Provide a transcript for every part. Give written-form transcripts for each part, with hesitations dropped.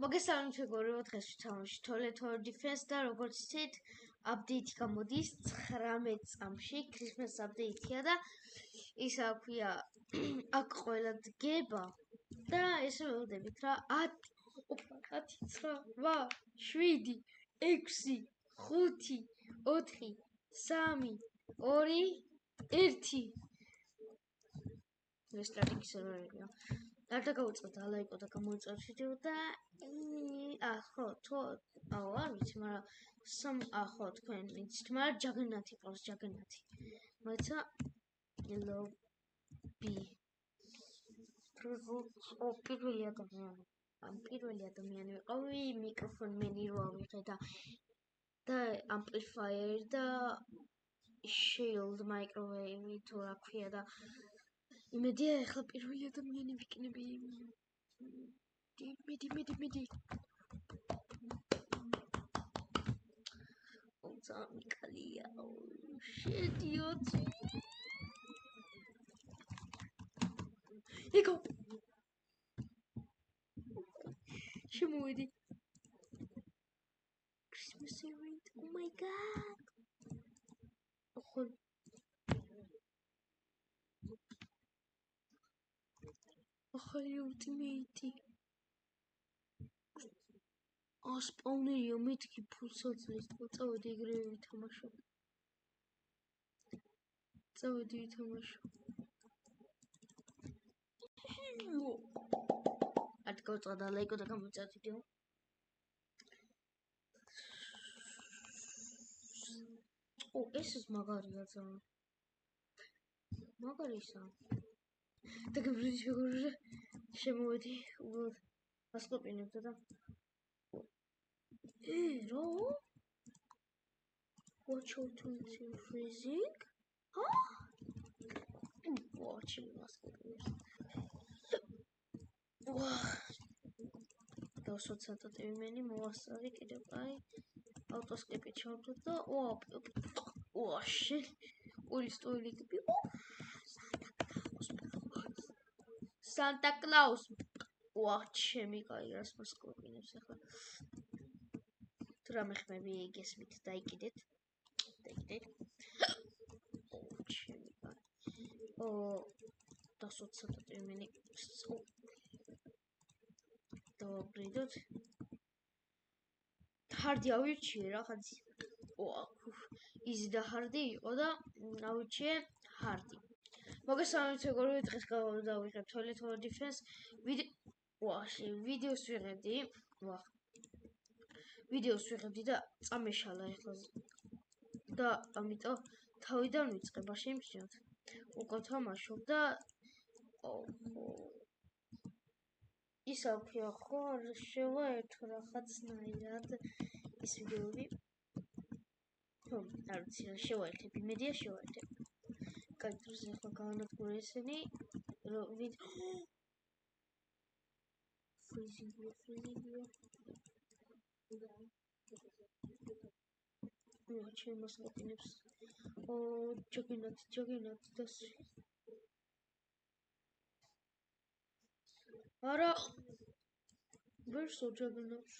მოგესალმებით მეგობრებო, დღეს ვთამაშობთ Toilet Tower Defense და როგორც იცით, აპდეიტი გამოდის 19 წამში, Christmas აპდეიტია და ისა ქვია, აქ ყველა დგება და ესე ველოდებით რა 10, 9, 8, 7, 6, 5, 4, 3, 2, 1 ეს სტრატეგიის სერვერია. არ დაგავიწყოთ ლაიკო და გამოიწვევთ ვიდეო და ხო, არ ვიცი, მაგრამ ხო, თქვენ იცით, მაგრამ ჯაგენათი ყავს, ჯაგენათი. მოიცა ლობი. პირველი ადამიანი ვიყავი, მიკროფონი მენი რო ავიღე და amplifier და shield microwave თუ რა ქვია და იმედია ახლა პირველი ადამიანი ვიქნები. მიდი. Mikhalia, shit, idiot. Ego. Shimudi. Christmas event. Oh my god. ultimate. Spawnerია მეთქი ფულსაცლის წავედი ეგრევე ვითამაშო. არ გავწყდა ლაიკო და გამოიწვევთ ვიდეო. ეს მაგარია ძალიან. მაგარისა. და გიბრიდი შეგორე შემოვედი უბრალოდ ასყოპინებდა და Ro? Watch out to freezing? Huh? Watch him last years. Those what's at the many more sorry, kid. I autoscape it out of the shit. All is to be Santa Claus. Watch him, guys. Must go in a second. Tram maybe guess me take it. That's what's up to many. The upgraded hardy awitchi rakhadzi. Easy the hardy oda awitchi hardy. მოგესალმებით მეგობრებო, დღეს გავავიღებ Toilet Tower Defense ვიდეოს ვიღებდი და წამეშალა ეხლა და ამიტომ თავიდან ვიწყებ, არ შემჩნევთ. უკვე თამაშობ და ისა ქვია ხო, შევაერთო რაღაცნაირად ეს ვიდეოები. ხო, არ ვიცი რა შევაერთებ, იმედია შევაერთებ. Кайдროს ახლა განადგურე ესენი freezing. Watching must open it. Juggernaut das. Ara where's so Juggernaut?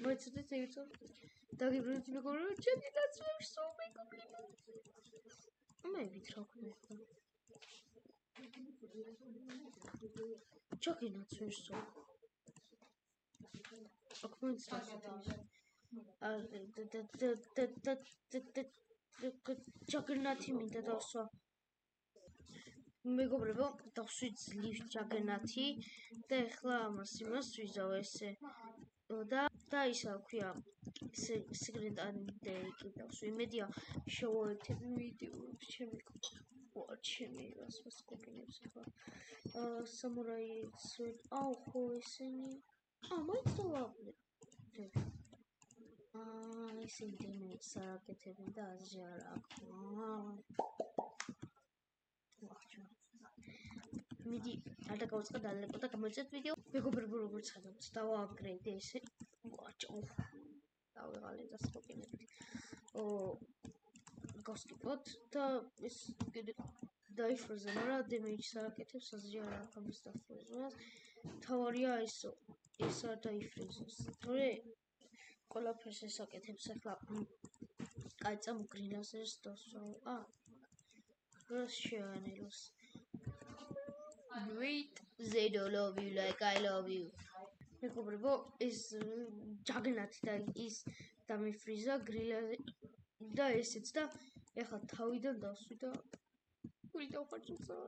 What's the thing so? Dagibrit me go Juggernaut where's so many people. Maybe trochę. Juggernaut where's so? Juggernaut მინდა დავსვა. მეგობრებო, დავსვით ძლივ ჯაგენათი და ეხლა იმას ვიზავ ესე. და ისა ქვია, სიგრეტანტე კიდავს. იმედია შევაერთებ ვიდეოებს ჩემი რას მასკოპინებს ახლა. Samurai sword. ხო ესენი. მაინც დავაყრე. ისინი დემეჯს არ აკეთებენ და აზრი არ აქვს. მიდი, არ დაგავიწყდა ლაიკო და გამოიწვევთ ვიდეო. მეგობრებო, როგორც ხედავთ, დავააპგრეიდე ესე. დავიღალე და სკოპინებთ. გავსკიპოთ და ეს კიდე დაიფროზე, მაგრამ დემეჯს არ აკეთებს, აზრი არ აქვს ამის დაფროზებას. თავარია ესო. ეს არ დაიფრიზოს. თორე ყველაფერს ესაკეთებს ახლა კაი წამოგრილაზერს დასვა. Girls შევანელოს. Wait, they don't love you like I love you. მეგობრებო, ეს ჯაგნათი და ის დამიფრიზა გრილაზე და ესეც და ეხლა თავიდან დავსვი და ვიდეო ხარჯებსა.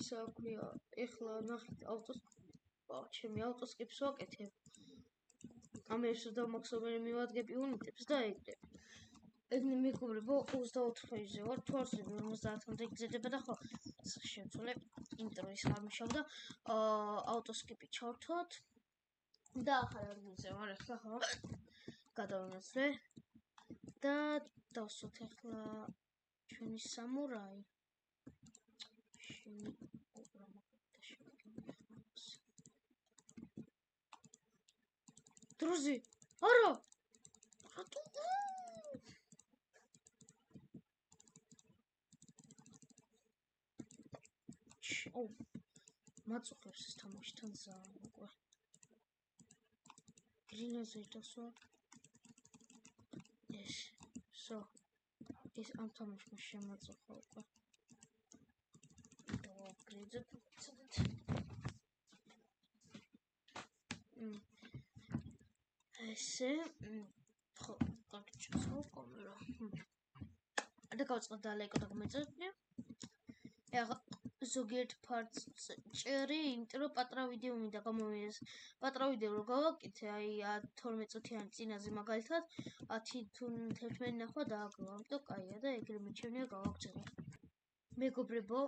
ისა ქვია, ეხლა ნახეთ ავტოს ჩემი ავტოსკიპს ვაკეთებ. ამერს დავმაქსობენ მივადგები უნიტებს და ეგრე. ეგნი მეგობრებო 24-ზე ვარ, თუ არ 50-მდე გზედება და ხო შევცვალე ინტროის ხარმიშავ და ავტოსკიპი ჩავთოთ და ახალ ადგილზე ვარ ახლა ხო გადავინაცვლე და დავსვათ ახლა ჩვენი სამურაი შენი დრუზი არა რატო მაწუხებს ეს თამაშთან ზაარ უკვე გრილაზე დასვა ეს ამ თამაშმა შემაწუხა უკვე გრილზე ცოტა ესე ხო გაჩვენო კამერა და გავწყდა ლაიკო და კომენტარია ეხლა ზოგიერთ ფარტს ჭერი, იმიტომ რომ პატრა ვიდეო მინდა გამოვიდეს. პატრა ვიდეო რო გავაკეთე, აი 12 წუთიანი წინაზე მაგალითად 10 თუ 11 ნახვა დააგროვა, ამიტომ კაია და ეგრე მეჩვენია გავაგზავნე. მეგობრებო,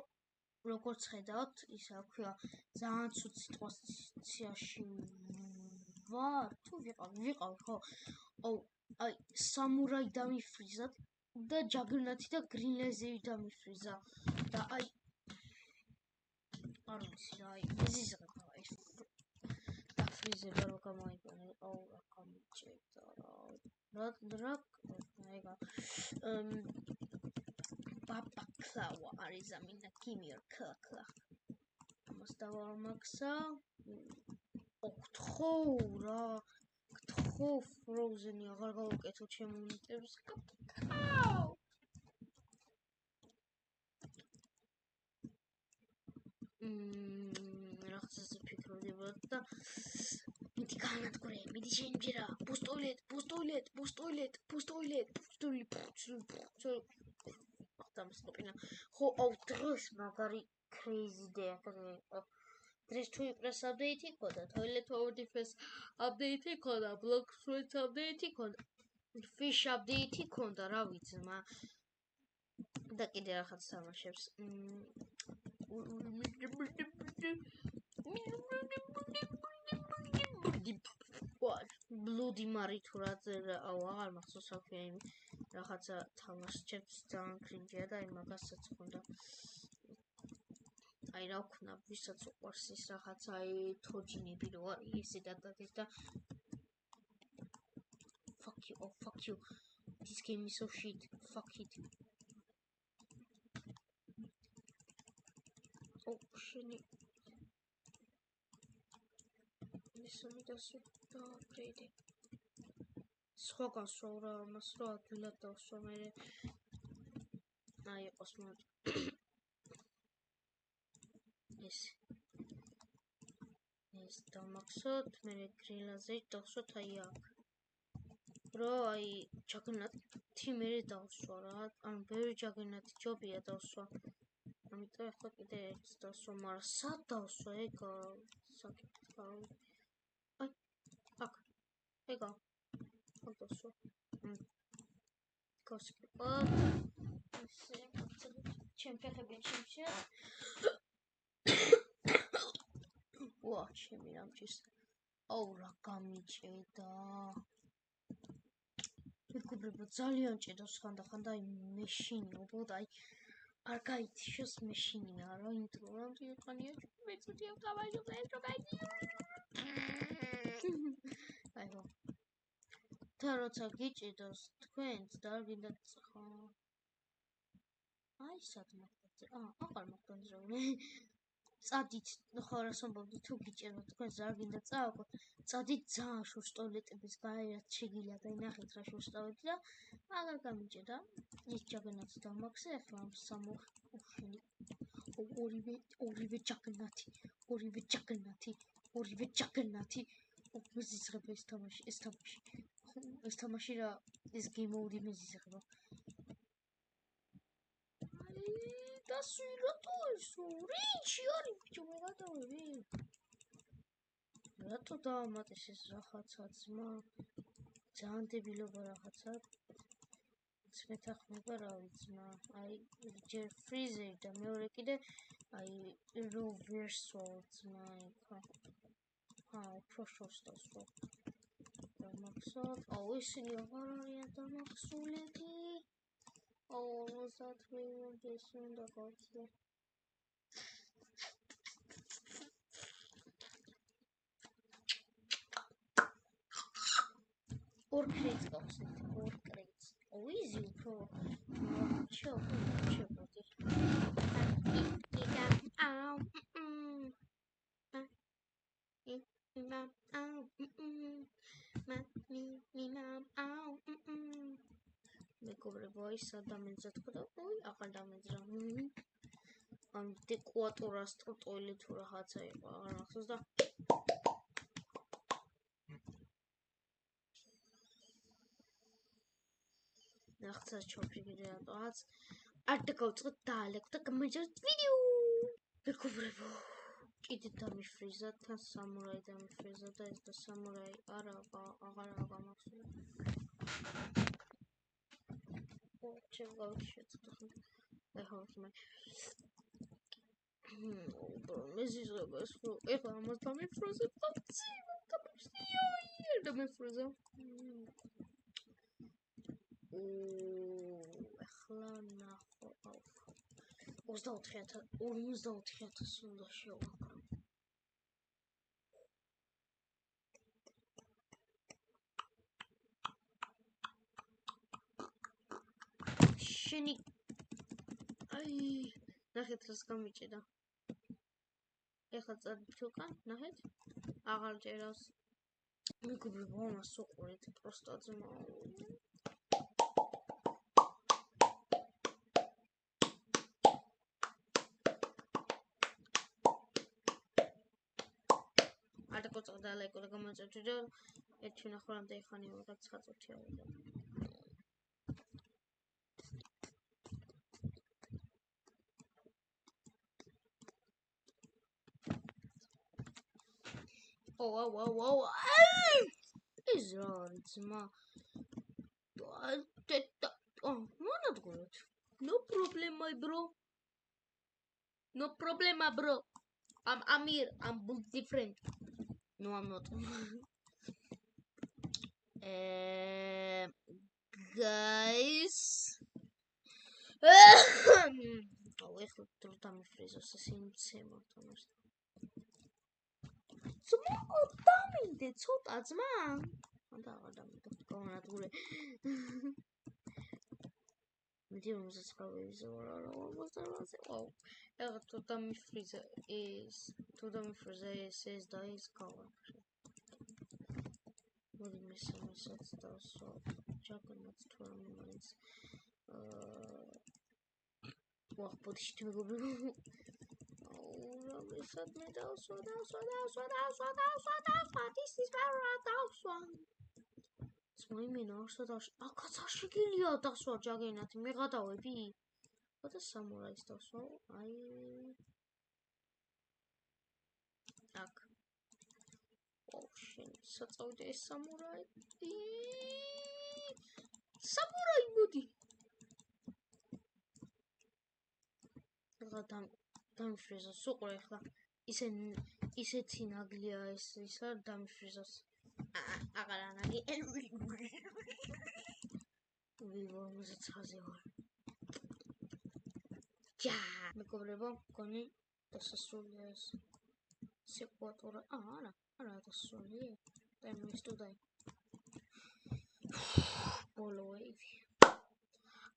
როგორც ხედავთ, ისა ქვია, ძალიან ცუდ სიტუაციაში ვარ, თუ ვიყავ, ხო. აი სამურაი დამიფრიზა და ჯაგნათი და გრილეზევი დამიფრიზა და აი არ ვიცი რა აი ეს და ფრიზება რო გამოიყენე რა გამიჭირდა რა ეგა პაპა კლავა არის ამინდა კიმიორ კლაკლა ამას დავამაქსა ოქთხო რა ოქთხო ფროზენი აღარ გავუკეთო ჩემ უნიტებს რაღაცაზე ფიქრობ და მიდი განადგურე, მიდი შემჯერა, ბუსტოილეთ. დამსყოპინა. ხო, დღეს მაგარი crazy day აქ. დღეს თუ იპრეს აპდეიტი ქონდა, toilet defense აპდეიტი ქონდა, block switch აპდეიტი ქონდა, fish აპდეიტი ქონდა, რა ვიცი, და კიდე რაღაც თამაშებს. ბლუდი მარი თუ აღარ მახსოვს საქმეა იმ რაღაცა თამაშებს ძალიან კრინჯია და აი მაგასაც ხონდა აი რა ვქნა ვისაც უყვარს ის რაღაცა აი თოჯინები რო არის ესე დადადეს და fuck you this game is so shit fuck it შენი ისმი დასვი და აპგრეიდი სხვა გასვა რა ამას რა ადგილად დავსვა მე აი იყოს მოდ ეს დამაქსოთ მე გრილაზე დავსვათ აი აქ რო აი ჯაგნათი მე დავსვა რა ან ბევრი ჯაგნათი ჯობია დავსვა ამიტომ ახლა კიდე ერთს დავსვა მაგრამ სად დავსვა ეგა საკითხავი აქ ეგა დავსვა გასკიპა ესე ჩემ ფეხები ჩემში ვა ჩემი რამჭის აუ რა გამიჭედა მეგობრებო ძალიან ჭედავს ხანდახან და აი მეშინი უბოდ აი არ გაითიშოს მეშინია რა ინტრო რამდენი ხანია მეწუთია დავაჟო ეს რო გაიჭი აიო და როცა გიჭედოს თქვენც და არ გინდათ ხო აი სად მაგდაზე აღარ მაგდანზრუნე წადით ხარ ასამბობდი თუ გიჭიროთ თქვენ ზარ გინდა წავაგოთ წადით ძალიან შორს ტოილეტების გაერათ შეგილა და ნახეთ რა შევსწავლეთ და აღარ გამიჭირდა ის ჯაგნაც დამაქსე ახლა ამ სამოხშენი ორივე ჯაგნათი მეზიზღება ეს თამაში რა ეს game mode მეზიზღება დასვირატო ისო რიჩი არის ბიჭო მე გადავები რატო დავამატეს ეს რაღაცა ძმა ძალიან დებილობა რაღაცა მეთახმება რა ვიცმა აი ჯერ ფრიზერი და მეორე კიდე აი reverse ძმა იქა უფრო შორს დასვა დამაქსოთ აუ ისინი აღარ არიან დამაქსულები almost this one the box or crates oh easy pro chill მეგობრებო ის ადამიანს თქვა ой აღარ დამეძრა ამ დეკუატორ ასტრო ტოილეტ თუ რაღაცა იყო აღარ მახსოვს და ნახცა ჩოფრიგე რატოაც არ დაგავწყოთ დაალეკ და გამაჯერეთ ვიდეო მეგობრებო კიდე დამიფრიზა თან სამურაი დამიფრიზა და ეს და სამურაი არა აღარ გამახსოვს მეზიზღება ეს რო ეხლა ამას დამიფროზებ და დამიფროზა ეხლა ნახო 54,000 უნდა შევაკრო შენი აი ნახეთ რას გამიჭირდა ეხლა წადით უკან ნახეთ აღარ ჭერავს მეგობრებო ამას უყურეთ პროსტა ძმა არ დაკოწდა ლაიქო და გამოიწევთ ვიდეო ერთი ნახვრამდე ეხანი რაღაც ხაწუთია Wow. Is right, ma. No problem, my bro. No problem, bro. I'm Amir. I'm different. No, I'm not. Guys. Oh, echt tot aan mijn fris als ze zien het დამიდე ცოტა ძმა და აღარ დამიდე კონატურე მე მომზეს ხავეზე ვარ არა 48-ზე ვაუ ეხლა თუ დამიფრიზა ეს და ეს გავაკრე მოდი მესამესაც დავსვა ჯაგნაც თუ რამე მაინც ვახ ბოდიში მეგობრებო This is very daswa. Smai minor dash. Akatsashi gilia daswa jagenat. Me gadawები. What is samurai daswa? Ai. Tak. Oh shit. Satsaude samurai. Samurai budi. Gadam დამიფრიზოს უყურე ახლა ისეთი ნაგლია ეს ისა დამიფრიზოს აღარ ანაგი ვივა მუსიცაზე ვარ ჯა მეგობრებო გონი დასასრულია ეს სეკვატორა არა დასასრულია და მე სტუდაი ბოლოები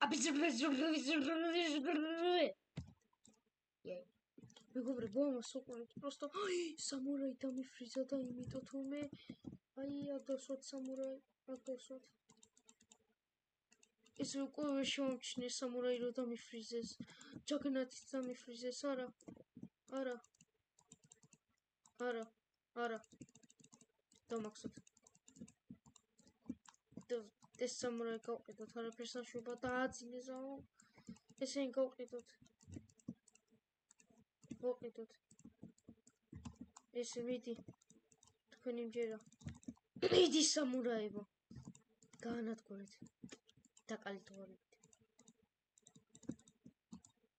აბიზ მეგობრებო, ამას უყურეთ, просто სამურაი დამიფრიზა და იმიტომ თუმე არ დავსვათ სამურაი, არ დავსვათ. ეს უკვე ვერ შემომჩნია სამურაი რომ დამიფრიზეს. ჯაგნათიც დამიფრიზეს, არა. დამახსოვთ. ეს სამურაი გავყიდოთ, არაფერს აშვება დააძინესაო. ესენი გავყიდოთ. ვიყიდოთ. ესე მიდი. თქვენი მჯერა. მიდი სამურაებო. გაანადგურეთ. დაკალით ღორებით.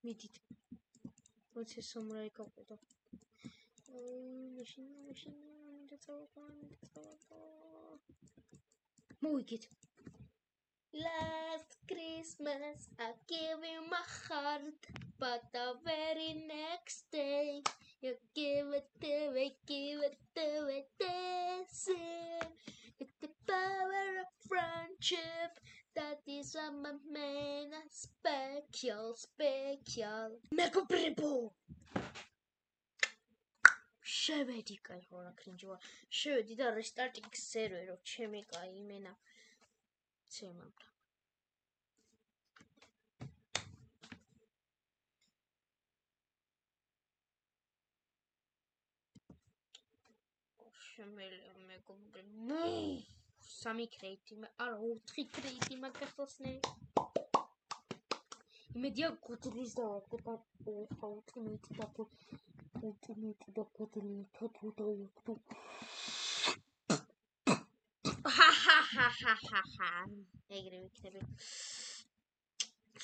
მიდით. როცა სამურაი გავყიდო. მაშინ მინდა წავაყო. მოვიგეთ. Last Christmas I gave you my heart, but the very next day you give it to me dancing. It's the power of friendship that is what made us special. მეგობრებო! შევედი, კაი ხო რა კრინჯი ვარ. შევედი და restart-ing server-ო, ჩემი კაი იმენა. Semambra. Შემელია მეგობრებო. 3 კრეიტი, არა 4 კრეიტი მაგახსნე. იმედია გუდლის და ხო ultimate და გუდლი თათო ეგრე ვიქნები.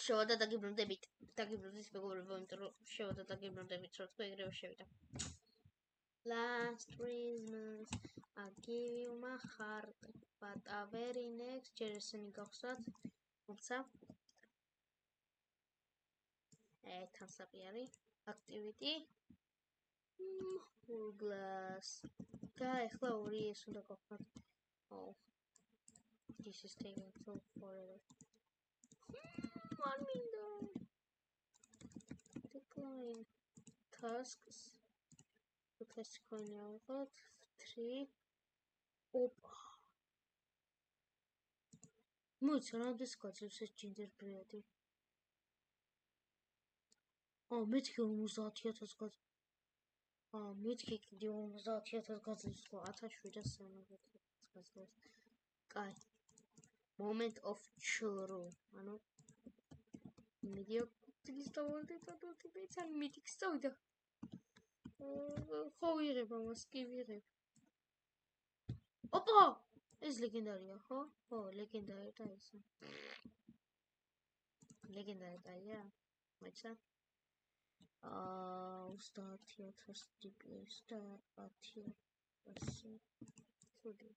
შევადა დაგიბრუნდებით მეგობრებო, იმიტომ რომ შევადა დაგიბრუნდებით, რომ თქვენ ეგრევე შევიდა. Last Christmas I give you my heart, but the very next year ესენი გახსოვთ, თუმცა თანსაპიარი activity full glass. ეხლა ორი ეს უნდა გახსოვთ. Oh, this is taking so forever. One minute. Decline tasks. Test coin out 3. Opa. მოიცანდეს გაძლევს ეს ჯინჯერბრეადი. მეთქი 50000 გაძლევს. მეთქი კიდე 50000 გაძლევს, 1700 გაძლევს. კაი. Moment of truth. ანუ მიდიო ის დავოლდეთ და მითიქს წავიდა. ხო ვიღებ ამას, კი ვიღებ. ოპა! ეს ლეგენდარია, ხო? ხო, ლეგენდარი და ესა. ლეგენდარი დაია. მოიცა? 30000 DPS და 10000. თუდი.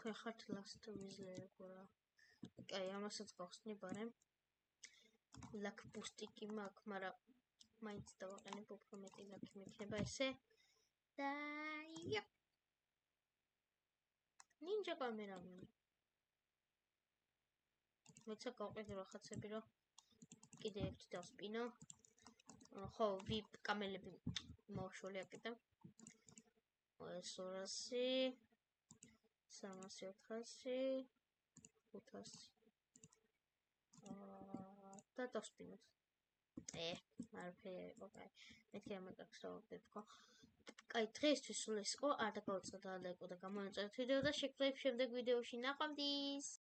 ხართ last ვიზლერებო რა. კაი, ამასაც გავხსნი ბარემ. ლაკ ბუსტიკი მაქვს, მაგრამ მაინც დავაყენებ უფრო მეტი ლაკი მექნება ესე. და ია. ნინჯა კამერამი. მეცა გავყიდე რაღაცები რომ კიდე ერთი დავსპინო. ხო, VIP კამელები მოვშოლი აკეთა. ეს 200, 300, 400, 500. და დავსპინოთ. არაფერი, ოკეი. მეთქი ამაკაც დავაგდებ ხო. კაი, დღეისთვის სულ ეს იყო, არ დაგავიწყდა ლაიქო და გამოიწერეთ ვიდეო და შეგძლებ შემდეგ ვიდეოში ნახვამდის.